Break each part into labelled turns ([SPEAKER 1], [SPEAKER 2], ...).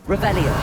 [SPEAKER 1] Revelio.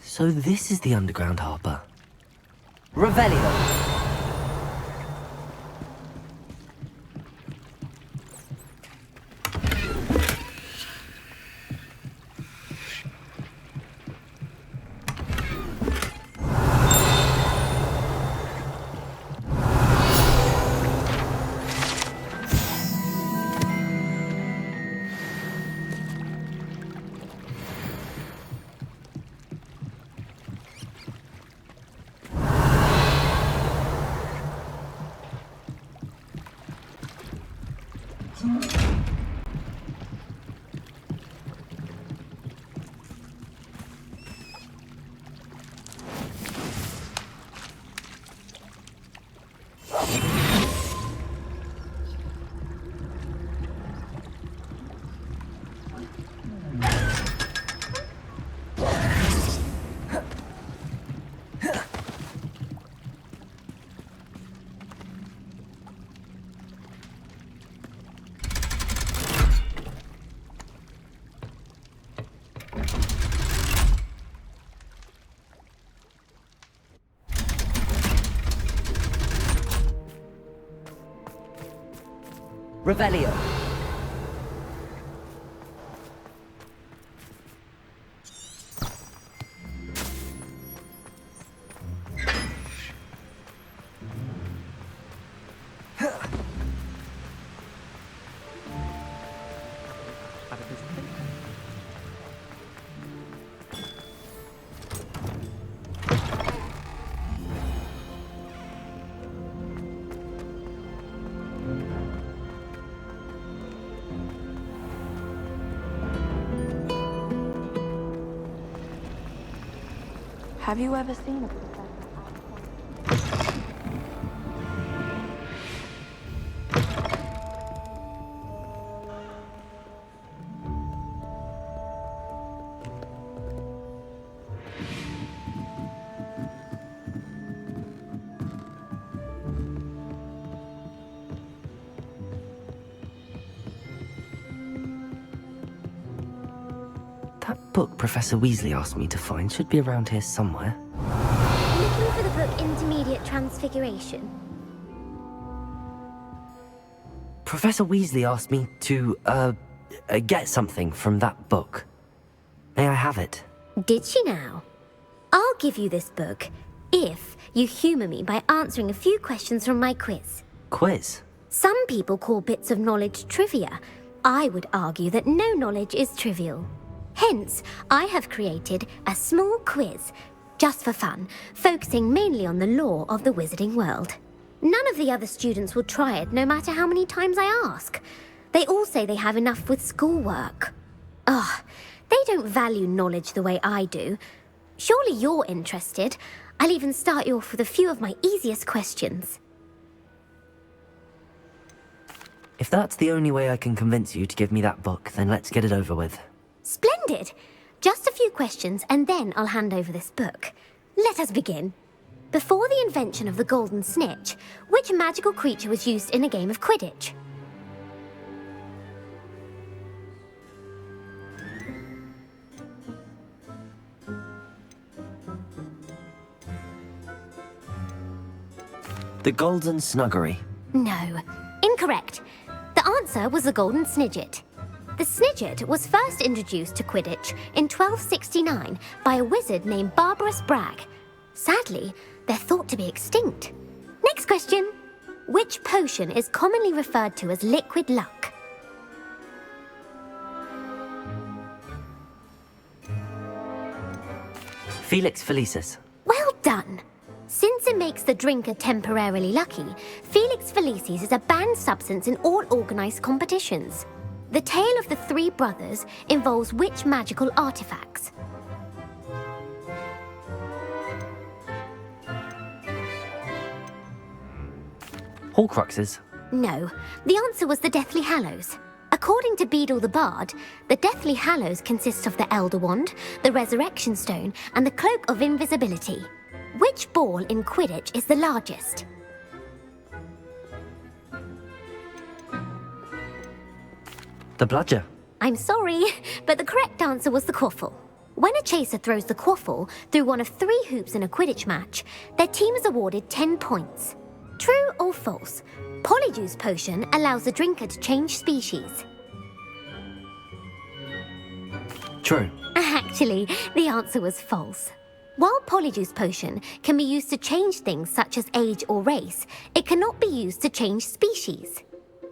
[SPEAKER 2] So this is the underground harbor.
[SPEAKER 1] Revelio. Revelio.
[SPEAKER 3] Have you ever seen a professor?
[SPEAKER 2] That book Professor Weasley asked me to find should be around here somewhere.
[SPEAKER 4] Looking for the book Intermediate Transfiguration?
[SPEAKER 2] Professor Weasley asked me to, get something from that book. May I have it?
[SPEAKER 4] Did she now? I'll give you this book if you humour me by answering a few questions from my quiz.
[SPEAKER 2] Quiz?
[SPEAKER 4] Some people call bits of knowledge trivia. I would argue that no knowledge is trivial. Hence, I have created a small quiz, just for fun, focusing mainly on the lore of the wizarding world. None of the other students will try it, no matter how many times I ask. They all say they have enough with schoolwork. Ugh, they don't value knowledge the way I do. Surely you're interested. I'll even start you off with a few of my easiest questions.
[SPEAKER 2] If that's the only way I can convince you to give me that book, then let's get it over with.
[SPEAKER 4] Splendid! Just a few questions and then I'll hand over this book. Let us begin. Before the invention of the golden snitch, which magical creature was used in a game of Quidditch?
[SPEAKER 2] The Golden Snuggery.
[SPEAKER 4] No, incorrect. The answer was the golden snidget. The snidget was first introduced to Quidditch in 1269 by a wizard named Barbarous Bragg. Sadly, they're thought to be extinct. Next question. Which potion is commonly referred to as liquid luck?
[SPEAKER 2] Felix Felicis.
[SPEAKER 4] Well done. Since it makes the drinker temporarily lucky, Felix Felicis is a banned substance in all organised competitions. The tale of the three brothers involves which magical artifacts?
[SPEAKER 2] Horcruxes?
[SPEAKER 4] No, the answer was the Deathly Hallows. According to Beedle the Bard, the Deathly Hallows consist of the Elder Wand, the Resurrection Stone, and the Cloak of Invisibility. Which ball in Quidditch is the largest?
[SPEAKER 2] The bludger.
[SPEAKER 4] I'm sorry, but the correct answer was the quaffle. When a chaser throws the quaffle through one of 3 hoops in a Quidditch match, their team is awarded 10 points. True or false? Polyjuice Potion allows the drinker to change species.
[SPEAKER 2] True.
[SPEAKER 4] Actually, the answer was false. While Polyjuice Potion can be used to change things such as age or race, it cannot be used to change species.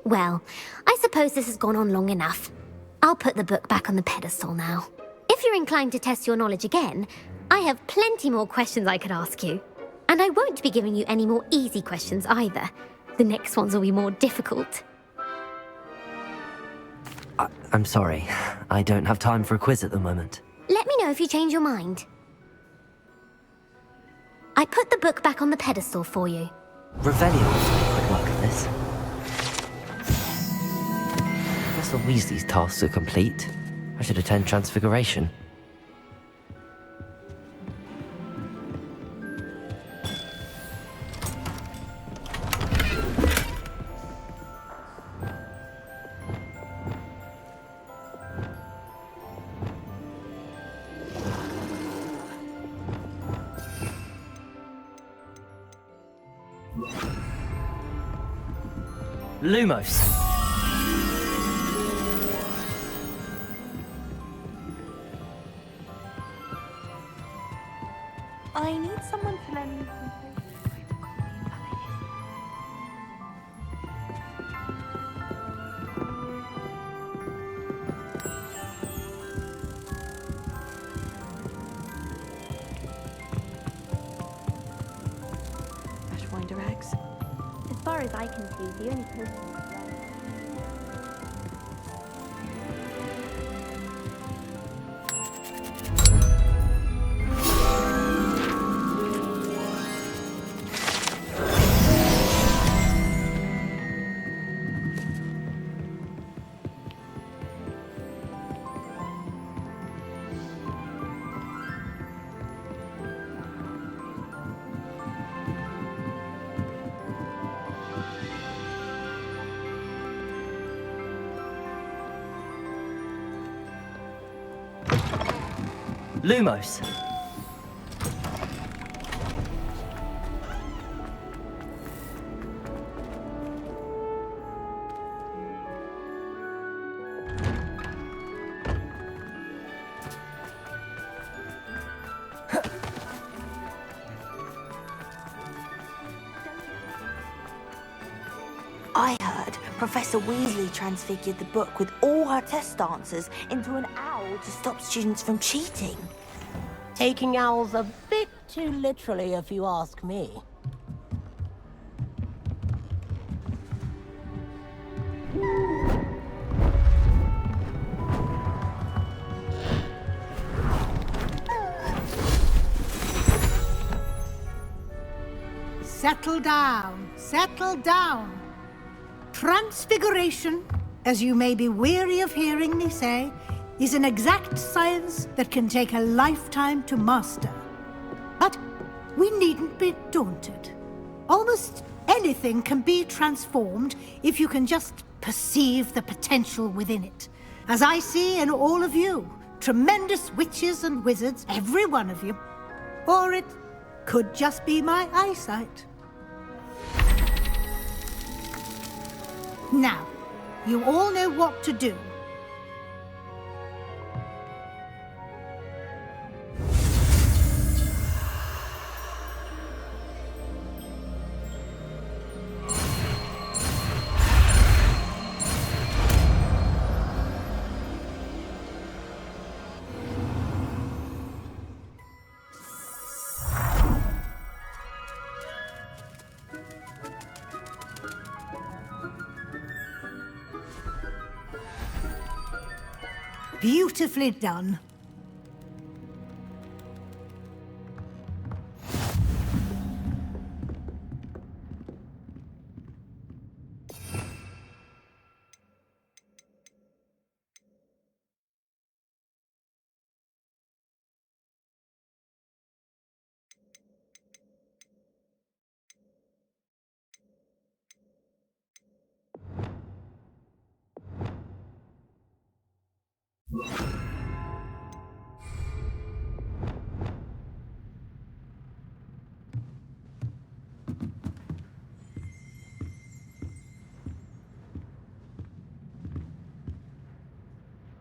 [SPEAKER 4] Well, I suppose this has gone on long enough. I'll put the book back on the pedestal now. If you're inclined to test your knowledge again, I have plenty more questions I could ask you. And I won't be giving you any more easy questions either. The next ones will be more difficult.
[SPEAKER 2] I'm sorry. I don't have time for a quiz at the moment.
[SPEAKER 4] Let me know if you change your mind. I put the book back on the pedestal for you.
[SPEAKER 2] Revelio will take a quick look at this. Professor Weasley's tasks are complete. I should attend Transfiguration. Lumos.
[SPEAKER 3] I need someone to lend me Ashwinder eggs. As far as I can see, the only person
[SPEAKER 2] Lumos.
[SPEAKER 5] I heard Professor Weasley transfigured the book with all her test answers into an owl to stop students from cheating.
[SPEAKER 6] Taking owls a bit too literally, if you ask me.
[SPEAKER 7] Settle down, settle down. Transfiguration, as you may be weary of hearing me say, is an exact science that can take a lifetime to master. But we needn't be daunted. Almost anything can be transformed if you can just perceive the potential within it. As I see in all of you, tremendous witches and wizards, every one of you. Or it could just be my eyesight. Now, you all know what to do. Beautifully done.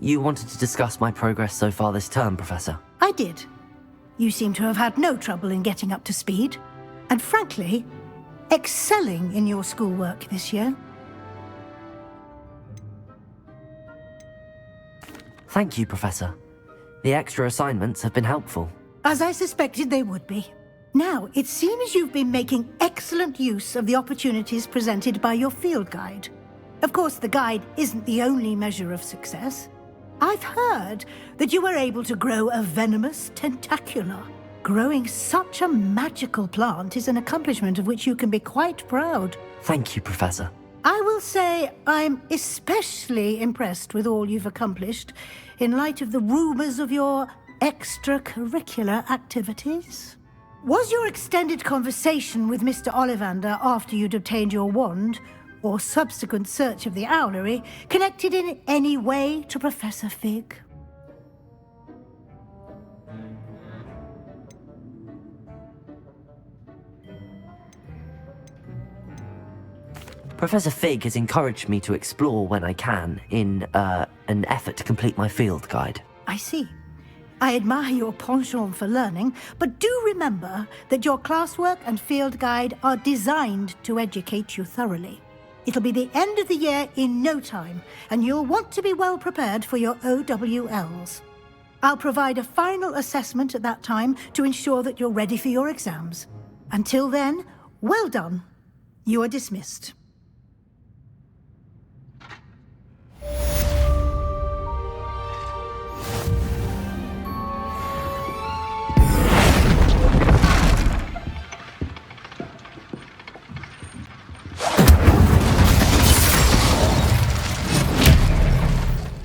[SPEAKER 2] you wanted to discuss my progress so far this term, Professor.
[SPEAKER 7] I did. You seem to have had no trouble in getting up to speed, and frankly, excelling in your schoolwork this year.
[SPEAKER 2] Thank you, Professor. The extra assignments have been helpful.
[SPEAKER 7] As I suspected they would be. Now, it seems you've been making excellent use of the opportunities presented by your field guide. Of course, the guide isn't the only measure of success. I've heard that you were able to grow a venomous tentacula. Growing such a magical plant is an accomplishment of which you can be quite proud.
[SPEAKER 2] Thank you, Professor.
[SPEAKER 7] I will say I'm especially impressed with all you've accomplished in light of the rumors of your extracurricular activities. Was your extended conversation with Mr. Ollivander after you'd obtained your wand, or subsequent search of the owlery, connected in any way to Professor Fig?
[SPEAKER 2] Professor Fig has encouraged me to explore when I can in an effort to complete my field guide.
[SPEAKER 7] I see. I admire your penchant for learning, but do remember that your classwork and field guide are designed to educate you thoroughly. It'll be the end of the year in no time, and you'll want to be well prepared for your OWLs. I'll provide a final assessment at that time to ensure that you're ready for your exams. Until then, well done. You are dismissed.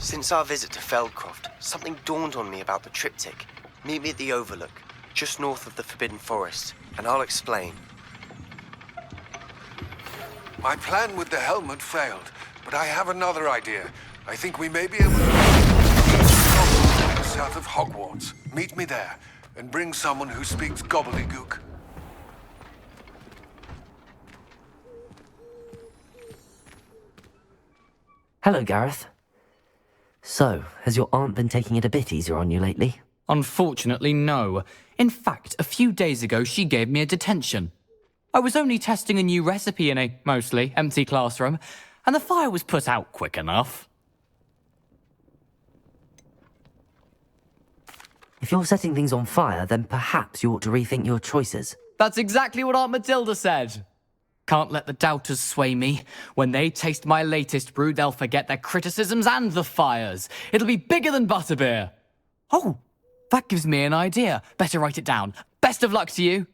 [SPEAKER 8] Since our visit to Feldcroft, something dawned on me about the triptych. Meet me at the Overlook, just north of the Forbidden Forest, and I'll explain.
[SPEAKER 9] My plan with the helmet failed, but I have another idea. I think we may be able to... south of Hogwarts. Meet me there, and bring someone who speaks gobbledygook.
[SPEAKER 2] Hello, Gareth. So, has your aunt been taking it a bit easier on you lately?
[SPEAKER 10] Unfortunately, no. In fact, a few days ago, she gave me a detention. I was only testing a new recipe in a mostly empty classroom, and the fire was put out quick enough.
[SPEAKER 2] If you're setting things on fire, then perhaps you ought to rethink your choices.
[SPEAKER 10] That's exactly what Aunt Matilda said. Can't let the doubters sway me. When they taste my latest brew, they'll forget their criticisms and the fires. It'll be bigger than butterbeer. Oh, that gives me an idea. Better write it down. Best of luck to you.